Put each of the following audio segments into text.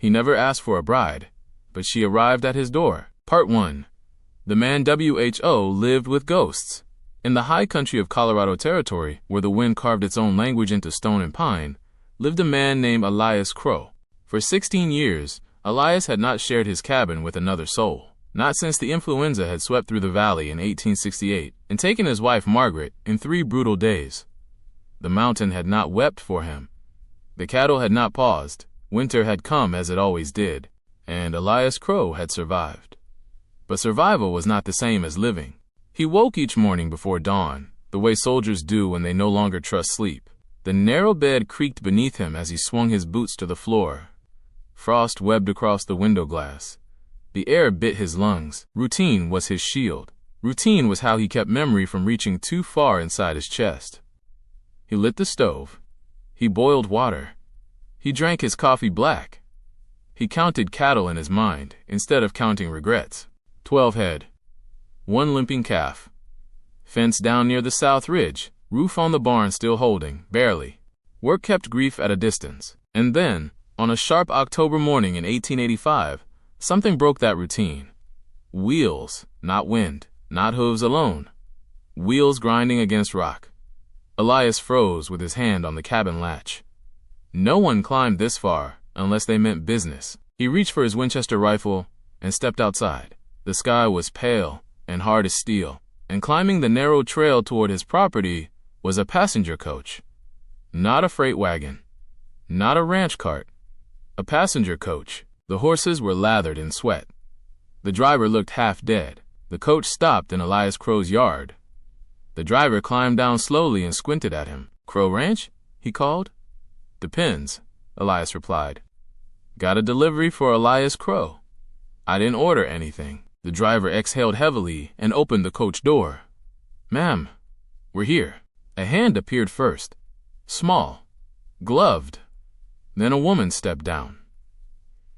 He never asked for a bride, but she arrived at his door. Part 1. The man WHO lived with ghosts. In the high country of Colorado Territory, where the wind carved its own language into stone and pine, lived a man named Elias Crow. For 16 years, Elias had not shared his cabin with another soul. Not since the influenza had swept through the valley in 1868 and taken his wife Margaret in 3 brutal days. The mountain had not wept for him. The cattle had not paused. Winter had come as it always did, and Elias Crow had survived. But survival was not the same as living. He woke each morning before dawn, the way soldiers do when they no longer trust sleep. The narrow bed creaked beneath him as he swung his boots to the floor. Frost webbed across the window glass. The air bit his lungs. Routine was his shield. Routine was how he kept memory from reaching too far inside his chest. He lit the stove. He boiled water. He drank his coffee black. He counted cattle in his mind instead of counting regrets. 12 head. 1 limping calf. Fence down near the south ridge. Roof on the barn still holding, barely. Work kept grief at a distance. And then, on a sharp October morning in 1885, something broke that routine. Wheels, not wind, not hooves alone. Wheels grinding against rock. Elias froze with his hand on the cabin latch. No one climbed this far unless they meant business. He reached for his Winchester rifle and stepped outside. The sky was pale and hard as steel, and climbing the narrow trail toward his property was a passenger coach. Not a freight wagon. Not a ranch cart. A passenger coach. The horses were lathered in sweat. The driver looked half dead. The coach stopped in Elias Crow's yard. The driver climbed down slowly and squinted at him. "Crow Ranch?" he called. "Depends," Elias replied. "Got a delivery for Elias Crow." "I didn't order anything." The driver exhaled heavily and opened the coach door. "Ma'am, we're here." A hand appeared first. Small. Gloved. Then a woman stepped down.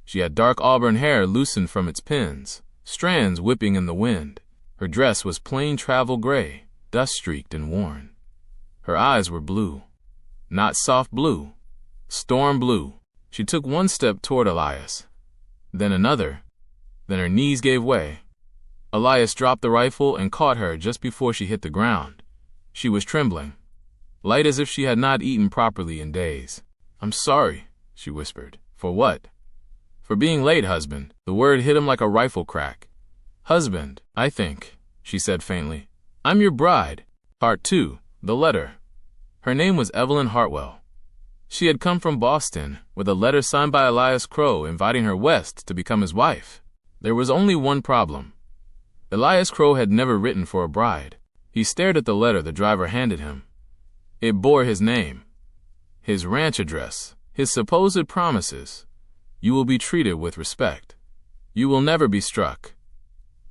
She had dark auburn hair loosened from its pins, strands whipping in the wind. Her dress was plain travel gray, dust-streaked and worn. Her eyes were blue. Not soft blue. Storm blue. She took 1 step toward Elias. Then another. Then her knees gave way. Elias dropped the rifle and caught her just before she hit the ground. She was trembling, light as if she had not eaten properly in days. "I'm sorry," she whispered. "For what?" "For being late, husband." The word hit him like a rifle crack. "Husband, I think," she said faintly. "I'm your bride." Part 2. The letter. Her name was Evelyn Hartwell. She had come from Boston with a letter signed by Elias Crow inviting her west to become his wife. There was only one problem. Elias Crow had never written for a bride. He stared at the letter the driver handed him. It bore his name, his ranch address, his supposed promises. "You will be treated with respect. You will never be struck.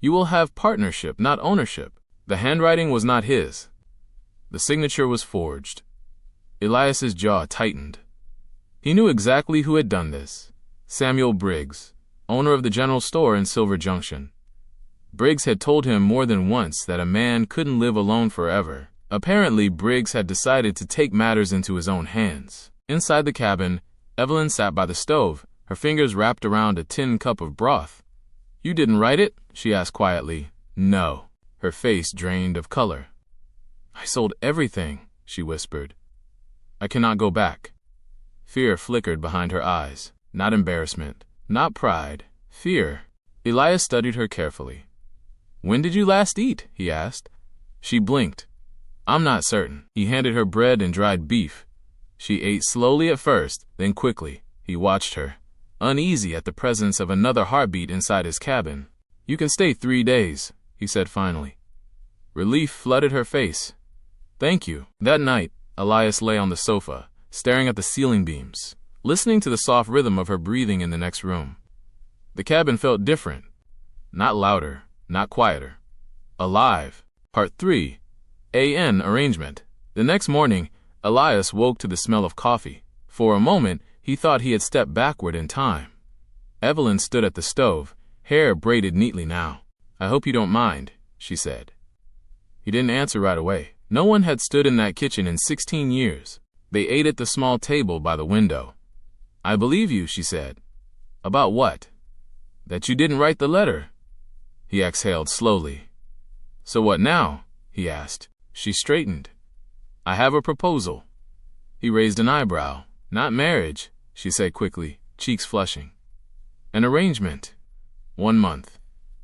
You will have partnership, not ownership." The handwriting was not his. The signature was forged. Elias's jaw tightened. He knew exactly who had done this. Samuel Briggs, owner of the general store in Silver Junction. Briggs had told him more than once that a man couldn't live alone forever. Apparently, Briggs had decided to take matters into his own hands. Inside the cabin, Evelyn sat by the stove, her fingers wrapped around a tin cup of broth. "You didn't write it?" she asked quietly. "No." Her face drained of color. "I sold everything," she whispered. "I cannot go back." Fear flickered behind her eyes. Not embarrassment, not pride, fear. Elias studied her carefully. "When did you last eat?" he asked. She blinked. "I'm not certain." He handed her bread and dried beef. She ate slowly at first, then quickly. He watched her, uneasy at the presence of another heartbeat inside his cabin. "You can stay 3 days," he said finally. Relief flooded her face. "Thank you." That night, Elias lay on the sofa, staring at the ceiling beams, listening to the soft rhythm of her breathing in the next room. The cabin felt different. Not louder, not quieter. Alive. Part 3. A.N. Arrangement. The next morning, Elias woke to the smell of coffee. For a moment, he thought he had stepped backward in time. Evelyn stood at the stove, hair braided neatly now. "I hope you don't mind," she said. He didn't answer right away. No one had stood in that kitchen in 16 years. They ate at the small table by the window. "I believe you," she said. About what? That you didn't write the letter. He exhaled slowly. So what now? He asked. She straightened. I have a proposal. He raised an eyebrow. Not marriage, she said quickly, cheeks flushing. An arrangement. 1 month.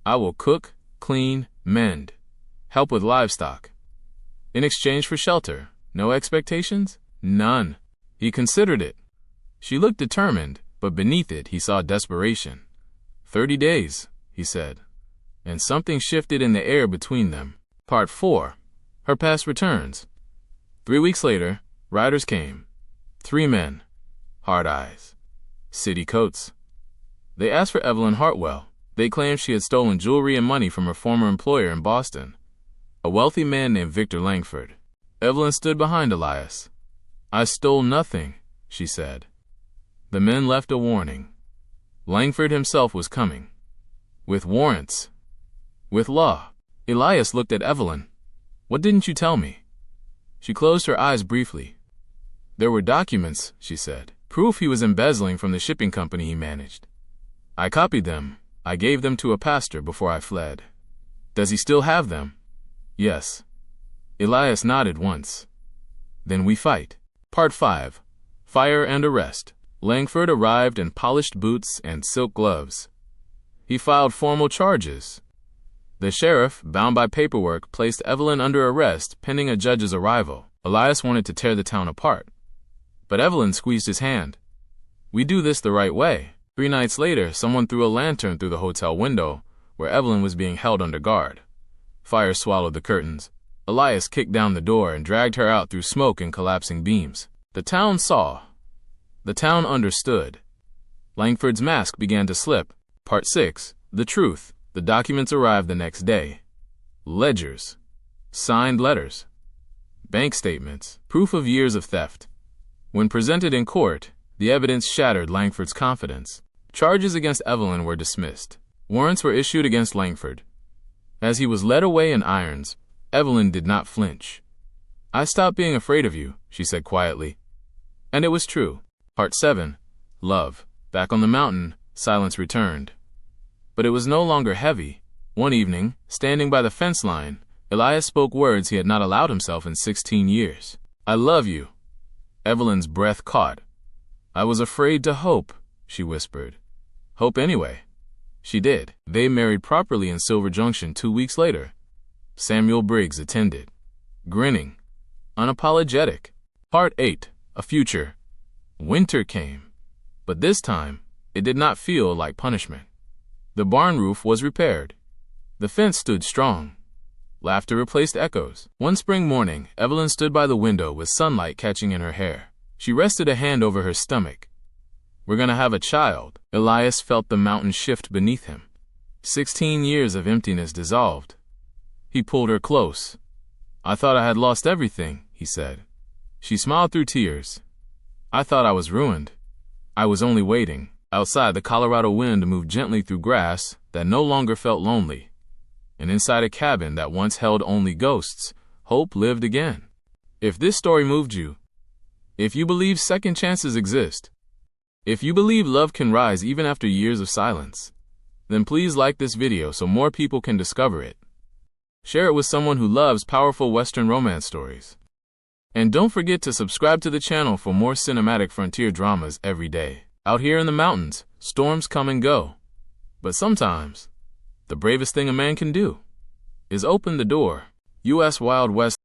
I will cook, clean, mend, help with livestock. In exchange for shelter. No expectations? None. He considered it. She looked determined, but beneath it he saw desperation. 30 days, he said. And something shifted in the air between them. Part 4. Her past returns. 3 weeks later, riders came. 3 men. Hard eyes. City coats. They asked for Evelyn Hartwell. They claimed she had stolen jewelry and money from her former employer in Boston, a wealthy man named Victor Langford. Evelyn stood behind Elias. I stole nothing, she said. The men left a warning. Langford himself was coming. With warrants. With law. Elias looked at Evelyn. What didn't you tell me? She closed her eyes briefly. There were documents, she said. Proof he was embezzling from the shipping company he managed. I copied them. I gave them to a pastor before I fled. Does he still have them? Yes. Elias nodded once. Then we fight. Part 5. Fire and Arrest. Langford arrived in polished boots and silk gloves. He filed formal charges. The sheriff, bound by paperwork, placed Evelyn under arrest pending a judge's arrival. Elias wanted to tear the town apart. But Evelyn squeezed his hand. We do this the right way. 3 nights later, someone threw a lantern through the hotel window where Evelyn was being held under guard. Fire swallowed the curtains. Elias kicked down the door and dragged her out through smoke and collapsing beams. The town saw. The town understood. Langford's mask began to slip. Part 6. The Truth. The documents arrived the next day. Ledgers. Signed letters. Bank statements. Proof of years of theft. When presented in court, the evidence shattered Langford's confidence. Charges against Evelyn were dismissed. Warrants were issued against Langford. As he was led away in irons, Evelyn did not flinch. I stopped being afraid of you, she said quietly. And it was true. Part 7. Love. Back on the mountain, silence returned. But it was no longer heavy. One evening, standing by the fence line, Elias spoke words he had not allowed himself in 16 years. I love you. Evelyn's breath caught. I was afraid to hope, she whispered. Hope anyway. She did. They married properly in Silver Junction 2 weeks later. Samuel Briggs attended, grinning, unapologetic. Part 8. A Future. Winter came, but this time, it did not feel like punishment. The barn roof was repaired. The fence stood strong. Laughter replaced echoes. One spring morning, Evelyn stood by the window with sunlight catching in her hair. She rested a hand over her stomach. We're gonna have a child. Elias felt the mountain shift beneath him. 16 years of emptiness dissolved. He pulled her close. I thought I had lost everything, he said. She smiled through tears. I thought I was ruined. I was only waiting. Outside, the Colorado wind moved gently through grass that no longer felt lonely. And inside a cabin that once held only ghosts, hope lived again. If this story moved you, if you believe second chances exist, if you believe love can rise even after years of silence, then please like this video so more people can discover it. Share it with someone who loves powerful Western romance stories. And don't forget to subscribe to the channel for more cinematic frontier dramas every day. Out here in the mountains, storms come and go. But sometimes, the bravest thing a man can do is open the door. U.S. Wild West